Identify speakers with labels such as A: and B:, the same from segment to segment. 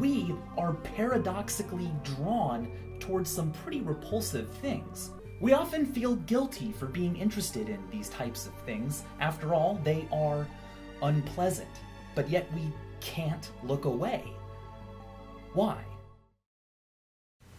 A: we are paradoxically drawn towards some pretty repulsive things. We often feel guilty for being interested in these types of things. After all, they are unpleasant, but yet we can't look away. Why?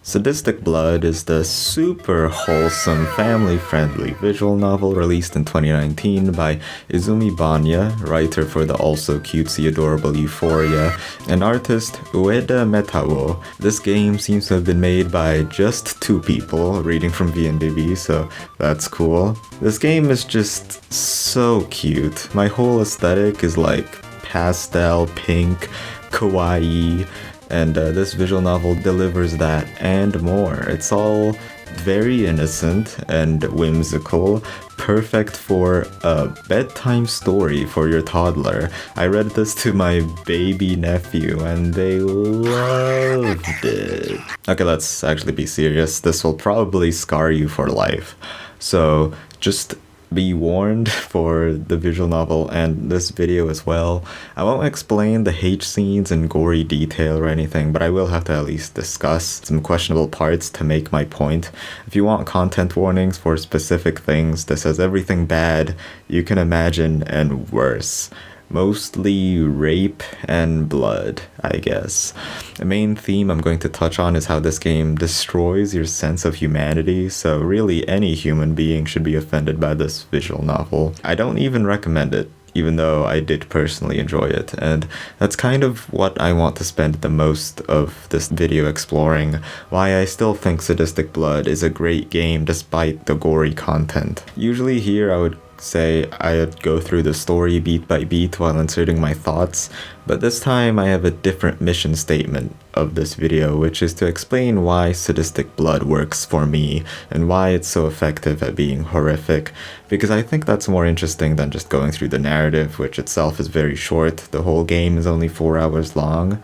B: Sadistic Blood is the super wholesome, family-friendly visual novel released in 2019 by Izumi Banya, writer for the also cutesy adorable Euhporia, and artist Ueda Metawo. This game seems to have been made by just 2 people, reading from VNDB, so that's cool. This game is just so cute. My whole aesthetic is like pastel, pink, kawaii, and this visual novel delivers that and more. It's all very innocent and whimsical, perfect for a bedtime story for your toddler. I read this to my baby nephew and they loved it. Okay, let's actually be serious. This will probably scar you for life. So just be warned for the visual novel and this video as well. I won't explain the hate scenes in gory detail or anything, but I will have to at least discuss some questionable parts to make my point. If you want content warnings for specific things, this has everything bad you can imagine and worse. Mostly rape and blood, I guess. The main theme I'm going to touch on is how this game destroys your sense of humanity, so really any human being should be offended by this visual novel. I don't even recommend it, even though I did personally enjoy it, and that's kind of what I want to spend the most of this video exploring, why I still think Sadistic Blood is a great game despite the gory content. Usually here I would say I'd go through the story beat by beat while inserting my thoughts, but this time I have a different mission statement of this video, which is to explain why Sadistic Blood works for me and why it's so effective at being horrific, because I think that's more interesting than just going through the narrative, which itself is very short. The whole game is only 4 hours long.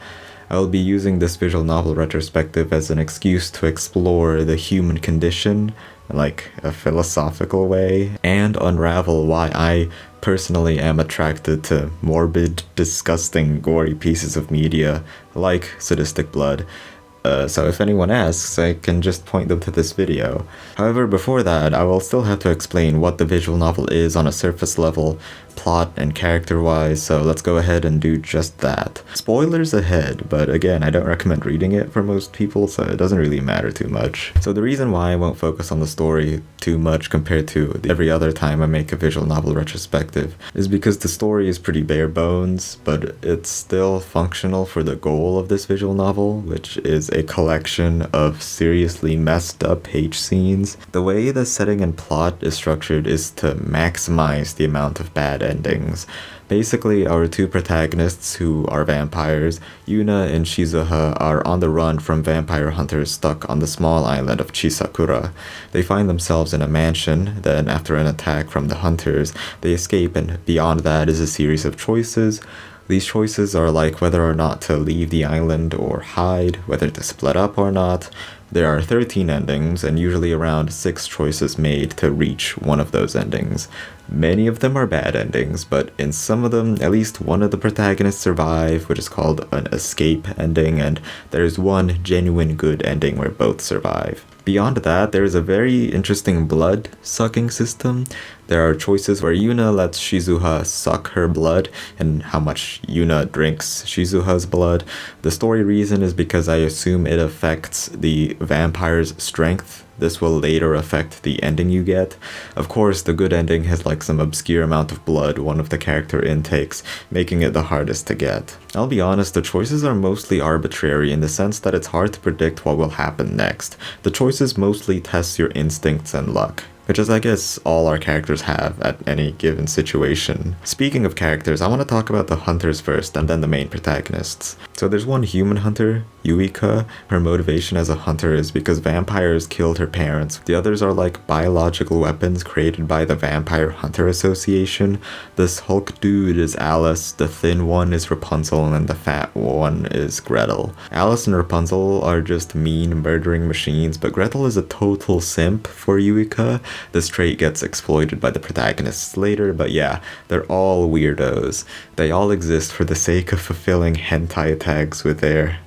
B: I will be using this visual novel retrospective as an excuse to explore the human condition in like a philosophical way and unravel why I personally am attracted to morbid, disgusting, gory pieces of media like Sadistic Blood. So if anyone asks, I can just point them to this video. However, before that, I will still have to explain what the visual novel is on a surface level, plot and character-wise, so let's go ahead and do just that. Spoilers ahead, but again, I don't recommend reading it for most people, so it doesn't really matter too much. So the reason why I won't focus on the story too much compared to every other time I make a visual novel retrospective is because the story is pretty bare bones, but it's still functional for the goal of this visual novel, which is a collection of seriously messed up hate scenes. The way the setting and plot is structured is to maximize the amount of bad endings. Basically, our 2 protagonists, who are vampires, Yuna and Shizuha, are on the run from vampire hunters stuck on the small island of Chisakura. They find themselves in a mansion, then after an attack from the hunters, they escape, and beyond that is a series of choices. These choices are like whether or not to leave the island or hide, whether to split up or not. There are 13 endings, and usually around 6 choices made to reach one of those endings. Many of them are bad endings, but in some of them, at least one of the protagonists survive, which is called an escape ending, and there's one genuine good ending where both survive. Beyond that, there is a very interesting blood-sucking system. There are choices where Yuna lets Shizuha suck her blood, and how much Yuna drinks Shizuha's blood. The story reason is because I assume it affects the vampire's strength. This will later affect the ending you get. Of course, the good ending has like some obscure amount of blood one of the character intakes, making it the hardest to get. I'll be honest, the choices are mostly arbitrary in the sense that it's hard to predict what will happen next. The choices mostly test your instincts and luck, which is I guess all our characters have at any given situation. Speaking of characters, I want to talk about the hunters first and then the main protagonists. So there's one human hunter, Yuika. Her motivation as a hunter is because vampires killed her parents. The others are like biological weapons created by the Vampire Hunter Association. This Hulk dude is Alice, the thin one is Rapunzel, and the fat one is Gretel. Alice and Rapunzel are just mean murdering machines, but Gretel is a total simp for Yuika. This trait gets exploited by the protagonists later, but yeah, they're all weirdos. They all exist for the sake of fulfilling hentai tags with their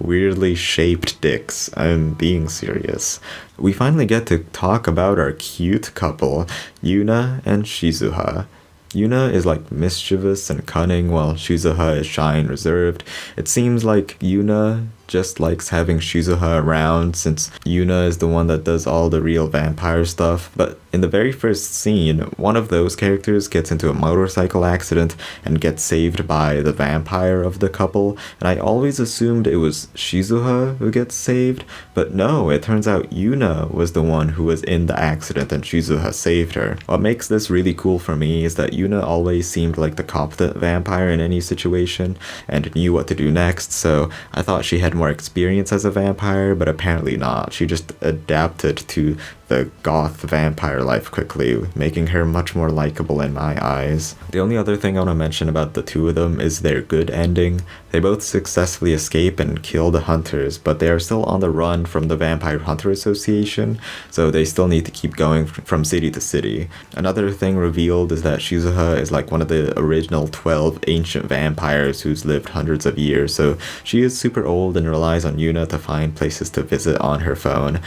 B: weirdly shaped dicks. I'm being serious. We finally get to talk about our cute couple, Yuna and Shizuha. Yuna is like mischievous and cunning, while Shizuha is shy and reserved. It seems like Yuna just likes having Shizuha around since Yuna is the one that does all the real vampire stuff. But in the very first scene, one of those characters gets into a motorcycle accident and gets saved by the vampire of the couple, and I always assumed it was Shizuha who gets saved, but no, it turns out Yuna was the one who was in the accident and Shizuha saved her. What makes this really cool for me is that Yuna always seemed like the competent vampire in any situation and knew what to do next, so I thought she had more experience as a vampire, but apparently not. She just adapted to the goth vampire life quickly, making her much more likable in my eyes. The only other thing I want to mention about the two of them is their good ending. They both successfully escape and kill the hunters, but they are still on the run from the Vampire Hunter Association, so they still need to keep going from city to city. Another thing revealed is that Shizuha is like one of the original 12 ancient vampires who's lived hundreds of years, so she is super old and relies on Yuna to find places to visit on her phone.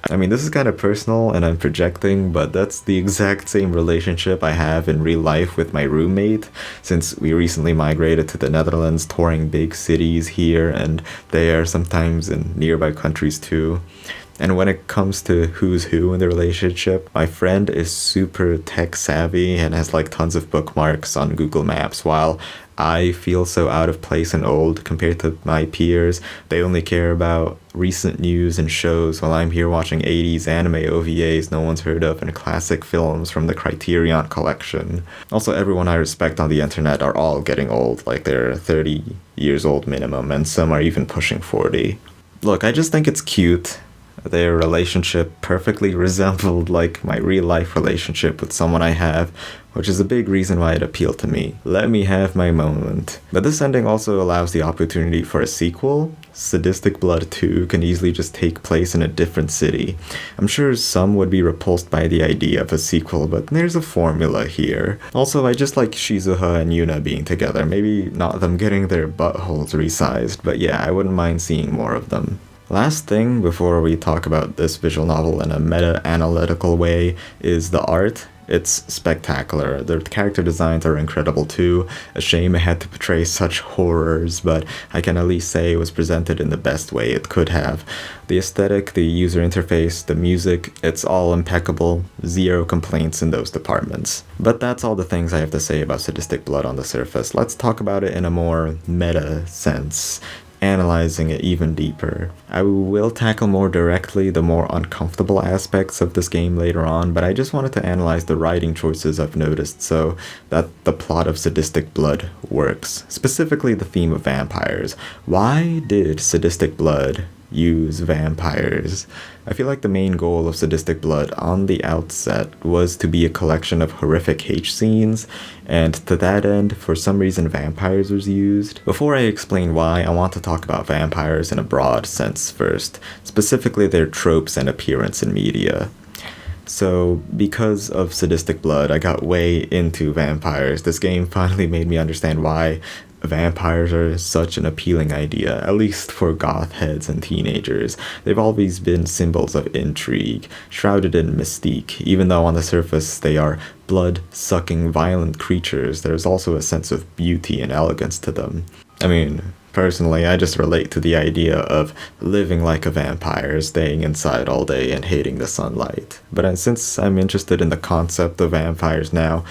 B: I mean, this is kind of personal and I'm projecting, but that's the exact same relationship I have in real life with my roommate, since we recently migrated to the Netherlands, touring big cities here, and they are sometimes in nearby countries too. And when it comes to who's who in the relationship, my friend is super tech savvy and has like tons of bookmarks on Google Maps, while I feel so out of place and old compared to my peers. They only care about recent news and shows, while I'm here watching 80s anime OVAs no one's heard of and classic films from the Criterion collection. Also, everyone I respect on the internet are all getting old, like they're 30 years old minimum, and some are even pushing 40. Look, I just think it's cute. Their relationship perfectly resembled like my real life relationship with someone I have, which is a big reason why it appealed to me. Let me have my moment. But this ending also allows the opportunity for a sequel. Sadistic Blood 2 can easily just take place in a different city. I'm sure some would be repulsed by the idea of a sequel, but there's a formula here. Also, I just like Shizuha and Yuna being together. Maybe not them getting their buttholes resized, but yeah, I wouldn't mind seeing more of them. Last thing before we talk about this visual novel in a meta-analytical way is the art. It's spectacular. The character designs are incredible too. A shame it had to portray such horrors, but I can at least say it was presented in the best way it could have. The aesthetic, the user interface, the music, it's all impeccable. Zero complaints in those departments. But that's all the things I have to say about Sadistic Blood on the surface. Let's talk about it in a more meta sense, analyzing it even deeper. I will tackle more directly the more uncomfortable aspects of this game later on, but I just wanted to analyze the writing choices I've noticed so that the plot of Sadistic Blood works. Specifically the theme of vampires. Why did Sadistic Blood use vampires? I feel like the main goal of Sadistic Blood on the outset was to be a collection of horrific hate scenes, and to that end, for some reason vampires was used. Before I explain why, I want to talk about vampires in a broad sense first, specifically their tropes and appearance in media. So, because of Sadistic Blood, I got way into vampires. This game finally made me understand why vampires are such an appealing idea, at least for goth heads and teenagers. They've always been symbols of intrigue, shrouded in mystique. Even though on the surface they are blood-sucking, violent creatures, there's also a sense of beauty and elegance to them. I mean, personally, I just relate to the idea of living like a vampire, staying inside all day and hating the sunlight. But since I'm interested in the concept of vampires now,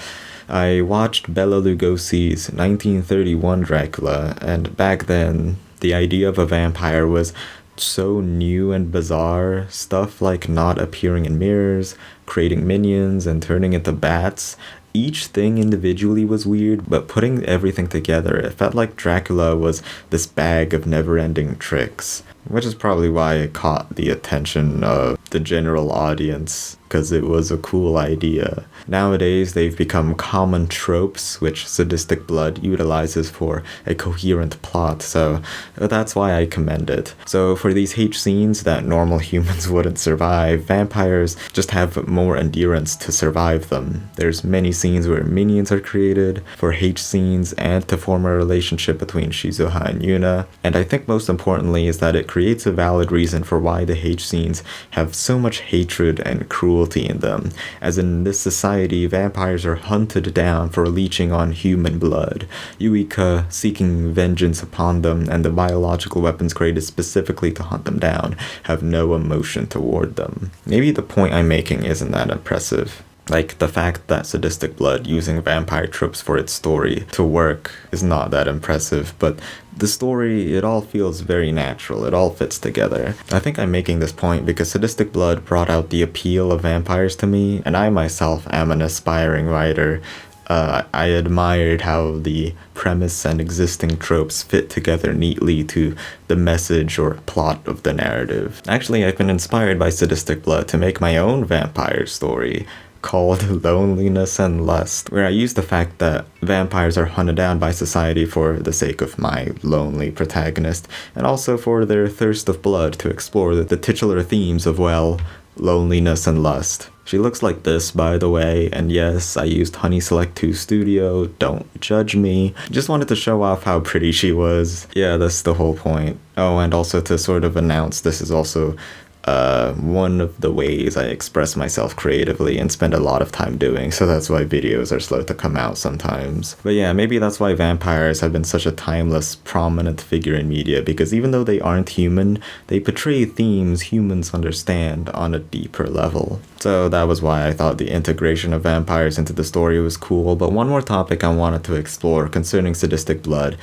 B: I watched Bela Lugosi's 1931 Dracula, and back then, the idea of a vampire was so new and bizarre. Stuff like not appearing in mirrors, creating minions, and turning into bats. Each thing individually was weird, but putting everything together, it felt like Dracula was this bag of never-ending tricks. which is probably why it caught the attention of the general audience, because it was a cool idea. Nowadays, they've become common tropes, which Sadistic Blood utilizes for a coherent plot, so that's why I commend it. So for these H scenes that normal humans wouldn't survive, vampires just have more endurance to survive them. There's many scenes where minions are created for H scenes and to form a relationship between Shizuha and Yuna, and I think most importantly is that it creates a valid reason for why the H scenes have so much hatred and cruelty in them, as in this society, vampires are hunted down for leeching on human blood, Yuika seeking vengeance upon them, and the biological weapons created specifically to hunt them down have no emotion toward them. Maybe the point I'm making isn't that impressive. Like, the fact that Sadistic Blood using vampire tropes for its story to work is not that impressive, but the story, it all feels very natural, it all fits together. I think I'm making this point because Sadistic Blood brought out the appeal of vampires to me, and I myself am an aspiring writer. I admired how the premise and existing tropes fit together neatly to the message or plot of the narrative. Actually, I've been inspired by Sadistic Blood to make my own vampire story, called Loneliness and Lust, where I use the fact that vampires are hunted down by society for the sake of my lonely protagonist, and also for their thirst of blood to explore the titular themes of, well, loneliness and lust. She looks like this, by the way, and yes, I used Honey Select 2 Studio, don't judge me. Just wanted to show off how pretty she was. Yeah, that's the whole point. Oh, and also to sort of announce this is also one of the ways I express myself creatively and spend a lot of time doing, so that's why videos are slow to come out sometimes. But yeah, maybe that's why vampires have been such a timeless, prominent figure in media, because even though they aren't human, they portray themes humans understand on a deeper level. So that was why I thought the integration of vampires into the story was cool. But one more topic I wanted to explore concerning Sadistic Blood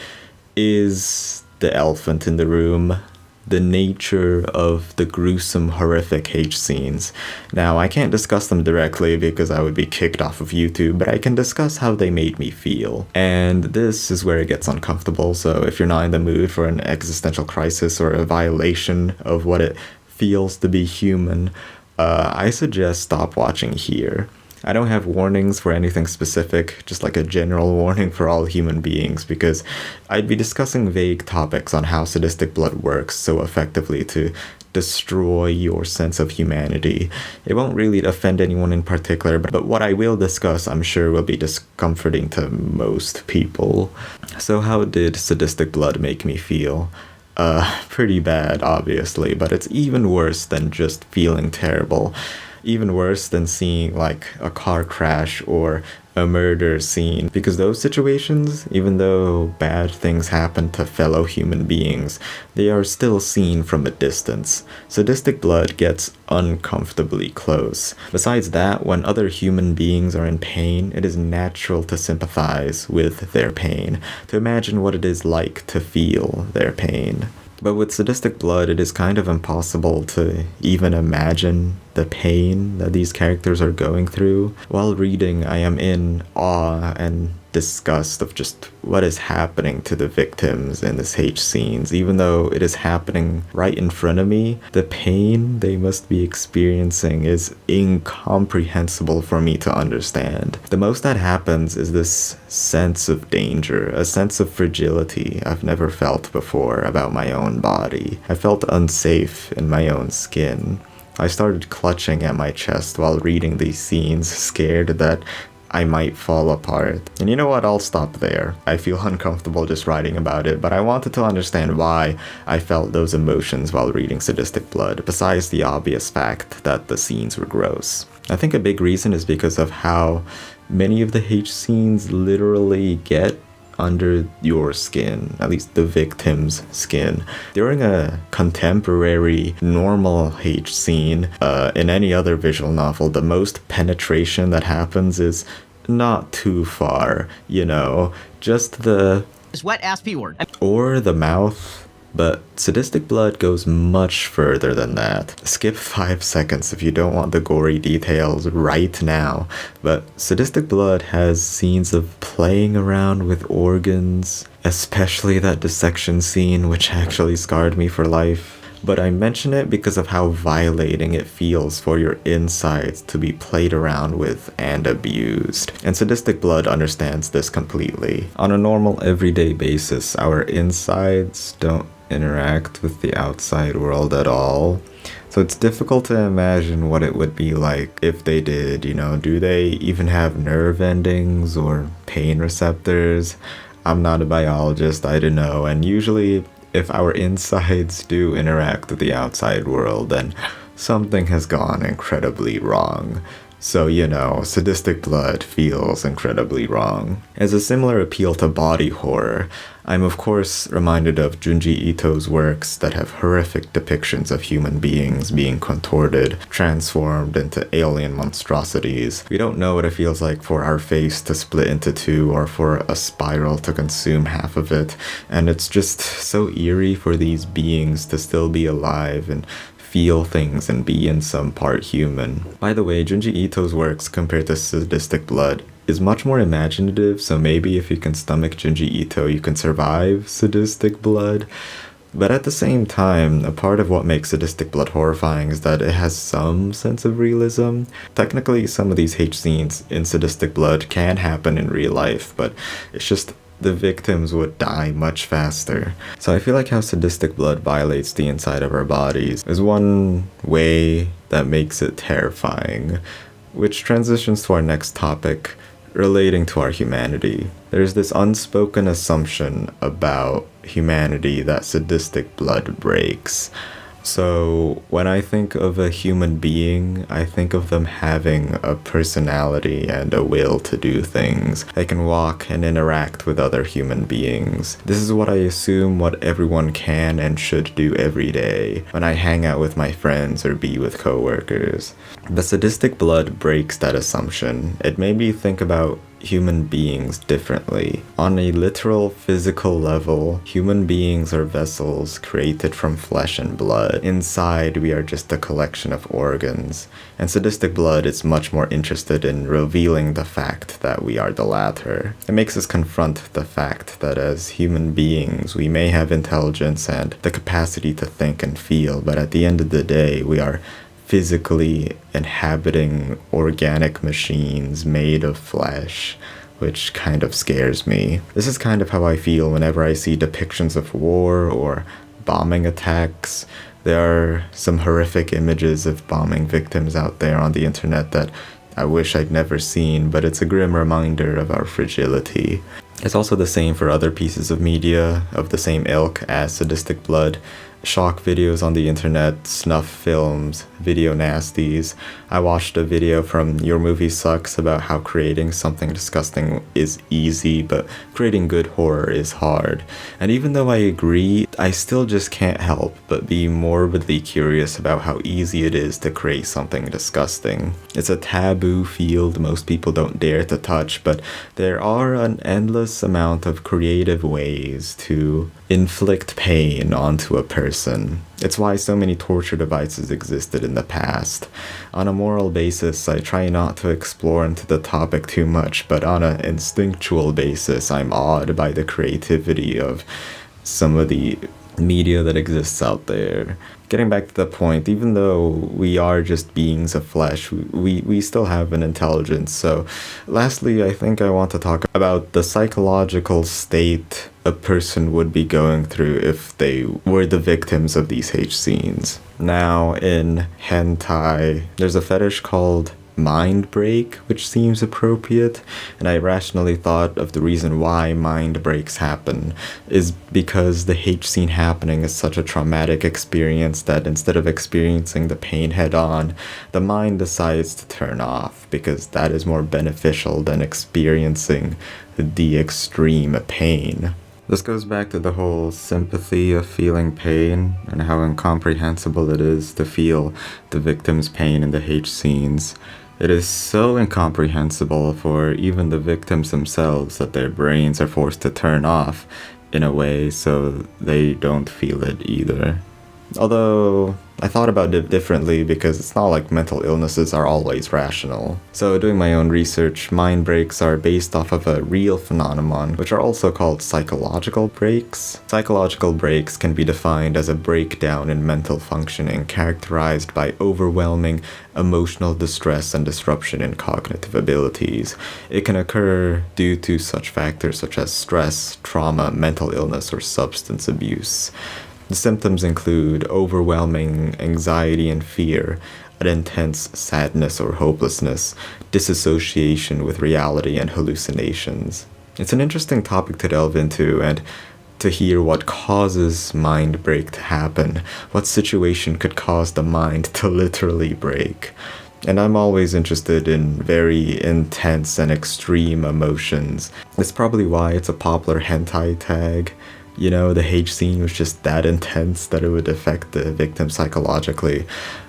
B: is the elephant in the room. The nature of the gruesome, horrific H scenes. Now, I can't discuss them directly because I would be kicked off of YouTube, but I can discuss how they made me feel. And this is where it gets uncomfortable, so if you're not in the mood for an existential crisis or a violation of what it feels to be human, I suggest stop watching here. I don't have warnings for anything specific, just like a general warning for all human beings, because I'd be discussing vague topics on how Sadistic Blood works so effectively to destroy your sense of humanity. It won't really offend anyone in particular, but what I will discuss, I'm sure, will be discomforting to most people. So how did Sadistic Blood make me feel? Pretty bad, obviously, but it's even worse than just feeling terrible. Even worse than seeing like a car crash or a murder scene, because those situations, even though bad things happen to fellow human beings, they are still seen from a distance. Sadistic Blood gets uncomfortably close. Besides that, when other human beings are in pain, it is natural to sympathize with their pain, to imagine what it is like to feel their pain. But with Sadistic Blood, it is kind of impossible to even imagine the pain that these characters are going through. While reading, I am in awe and disgust of just what is happening to the victims in this H scenes. Even though it is happening right in front of me, the pain they must be experiencing is incomprehensible for me to understand. The most that happens is this sense of danger, a sense of fragility I've never felt before about my own body. I felt unsafe in my own skin. I started clutching at my chest while reading these scenes, scared that I might fall apart. And you know what, I'll stop there. I feel uncomfortable just writing about it, but I wanted to understand why I felt those emotions while reading Sadistic Blood, besides the obvious fact that the scenes were gross. I think a big reason is because of how many of the H scenes literally get under your skin, at least the victim's skin. During a contemporary normal H scene, in any other visual novel, the most penetration that happens is not too far, you know, just the
C: wet ass P word.
B: Or the mouth. But Sadistic Blood goes much further than that. Skip 5 seconds if you don't want the gory details right now. But Sadistic Blood has scenes of playing around with organs, especially that dissection scene, which actually scarred me for life. but I mention it because of how violating it feels for your insides to be played around with and abused. And Sadistic Blood understands this completely. On a normal everyday basis, our insides don't interact with the outside world at all. So it's difficult to imagine what it would be like if they did, you know. Do they even have nerve endings or pain receptors? I'm not a biologist, I don't know, and usually if our insides do interact with the outside world, then something has gone incredibly wrong. So, you know, Sadistic Blood feels incredibly wrong. As a similar appeal to body horror, I'm of course reminded of Junji Ito's works that have horrific depictions of human beings being contorted, transformed into alien monstrosities. We don't know what it feels like for our face to split into two or for a spiral to consume half of it, and it's just so eerie for these beings to still be alive and feel things and be in some part human. By the way, Junji Ito's works compared to Sadistic Blood is much more imaginative, so maybe if you can stomach Junji Ito, you can survive Sadistic Blood. But at the same time, a part of what makes Sadistic Blood horrifying is that it has some sense of realism. Technically, some of these hate scenes in Sadistic Blood can happen in real life, but it's just the victims would die much faster. So I feel like how Sadistic Blood violates the inside of our bodies is one way that makes it terrifying, which transitions to our next topic, relating to our humanity. There's this unspoken assumption about humanity that Sadistic Blood breaks. So when I think of a human being, I think of them having a personality and a will to do things. They can walk and interact with other human beings. This is what I assume what everyone can and should do every day when I hang out with my friends or be with coworkers. The Sadistic Blood breaks that assumption. It made me think about human beings differently. On a literal physical level, human beings are vessels created from flesh and blood. Inside, we are just a collection of organs. And Sadistic Blood is much more interested in revealing the fact that we are the latter. It makes us confront the fact that as human beings, we may have intelligence and the capacity to think and feel, but at the end of the day, we are physically inhabiting organic machines made of flesh, which kind of scares me. This is kind of how I feel whenever I see depictions of war or bombing attacks. There are some horrific images of bombing victims out there on the internet that I wish I'd never seen, but it's a grim reminder of our fragility. It's also the same for other pieces of media of the same ilk as Sadistic Blood. Shock videos on the internet, snuff films, video nasties. I watched a video from Your Movie Sucks about how creating something disgusting is easy, but creating good horror is hard. And even though I agree, I still just can't help but be morbidly curious about how easy it is to create something disgusting. It's a taboo field most people don't dare to touch, but there are an endless amount of creative ways to inflict pain onto a person. It's why so many torture devices existed in the past. On a moral basis, I try not to explore into the topic too much, but on an instinctual basis, I'm awed by the creativity of some of the media that exists out there. Getting back to the point, even though we are just beings of flesh, we still have an intelligence. So lastly, I think I want to talk about the psychological state a person would be going through if they were the victims of these hate scenes. Now, in hentai, there's a fetish called mind break, which seems appropriate, and I rationally thought of the reason why mind breaks happen is because the hate scene happening is such a traumatic experience that instead of experiencing the pain head on, the mind decides to turn off because that is more beneficial than experiencing the extreme pain. This goes back to the whole sympathy of feeling pain and how incomprehensible it is to feel the victim's pain in the hate scenes. It is so incomprehensible for even the victims themselves that their brains are forced to turn off in a way so they don't feel it either. Although, I thought about it differently because it's not like mental illnesses are always rational. So doing my own research, mind breaks are based off of a real phenomenon, which are also called psychological breaks. Psychological breaks can be defined as a breakdown in mental functioning characterized by overwhelming emotional distress and disruption in cognitive abilities. It can occur due to such factors such as stress, trauma, mental illness, or substance abuse. The symptoms include overwhelming anxiety and fear, an intense sadness or hopelessness, disassociation with reality, and hallucinations. It's an interesting topic to delve into and to hear what causes mind break to happen, what situation could cause the mind to literally break. And I'm always interested in very intense and extreme emotions. That's probably why it's a popular hentai tag. You know, the hate scene was just that intense that it would affect the victim psychologically.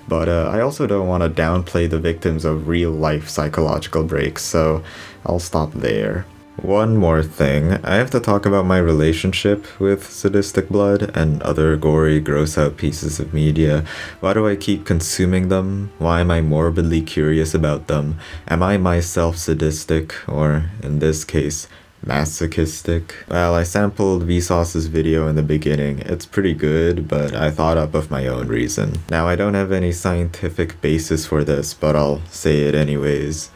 B: But I also don't want to downplay the victims of real-life psychological breaks, so I'll stop there. One more thing, I have to talk about my relationship with Sadistic Blood and other gory, gross-out pieces of media. Why do I keep consuming them? Why am I morbidly curious about them? Am I myself sadistic, or in this case, masochistic? Well, I sampled Vsauce's video in the beginning. It's pretty good, but I thought up of my own reason. Now, I don't have any scientific basis for this, but I'll say it anyways.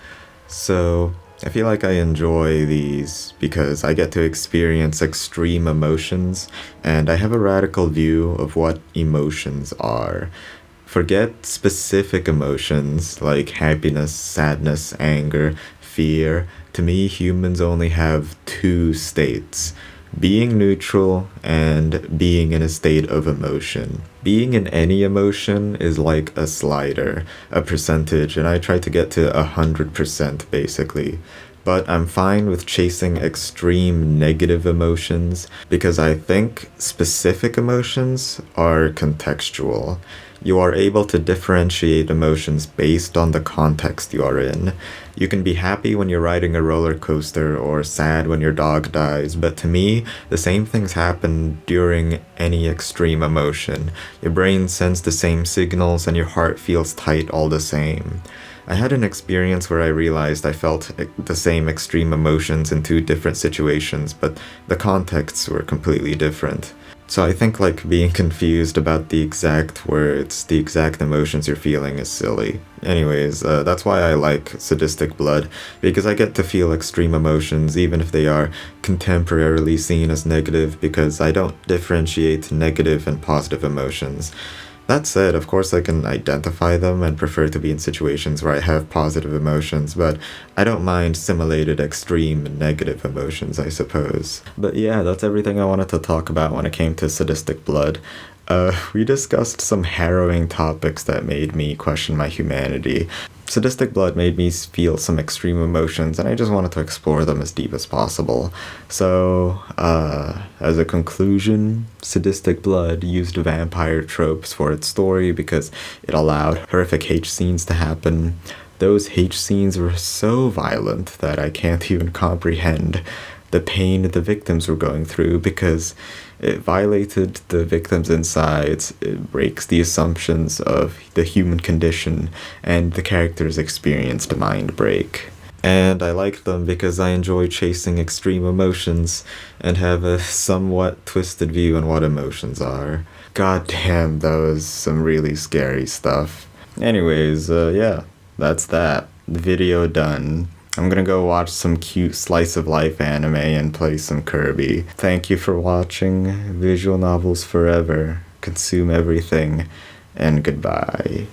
B: So, I feel like I enjoy these because I get to experience extreme emotions, and I have a radical view of what emotions are. Forget specific emotions like happiness, sadness, anger, fear. To me, humans only have two states: being neutral and being in a state of emotion. Being in any emotion is like a slider, a percentage, and I try to get to 100% basically. But I'm fine with chasing extreme negative emotions because I think specific emotions are contextual. You are able to differentiate emotions based on the context you are in. You can be happy when you're riding a roller coaster or sad when your dog dies, but to me, the same things happen during any extreme emotion. Your brain sends the same signals and your heart feels tight all the same. I had an experience where I realized I felt the same extreme emotions in two different situations, but the contexts were completely different. So I think like being confused about the exact words, the exact emotions you're feeling is silly. Anyways, that's why I like Sadistic Blood, because I get to feel extreme emotions even if they are contemporarily seen as negative, because I don't differentiate negative and positive emotions. That said, of course I can identify them and prefer to be in situations where I have positive emotions, but I don't mind simulated extreme negative emotions, I suppose. But yeah, that's everything I wanted to talk about when it came to Sadistic Blood. We discussed some harrowing topics that made me question my humanity. Sadistic Blood made me feel some extreme emotions, and I just wanted to explore them as deep as possible. So, as a conclusion, Sadistic Blood used vampire tropes for its story because it allowed horrific H scenes to happen. Those H scenes were so violent that I can't even comprehend the pain the victims were going through, because it violated the victim's insides, it breaks the assumptions of the human condition, and the characters experienced a mind break. And I like them because I enjoy chasing extreme emotions and have a somewhat twisted view on what emotions are. God damn, that was some really scary stuff. Anyways, yeah, that's that. Video done. I'm gonna go watch some cute slice of life anime and play some Kirby. Thank you for watching. Visual novels forever. Consume everything. And goodbye.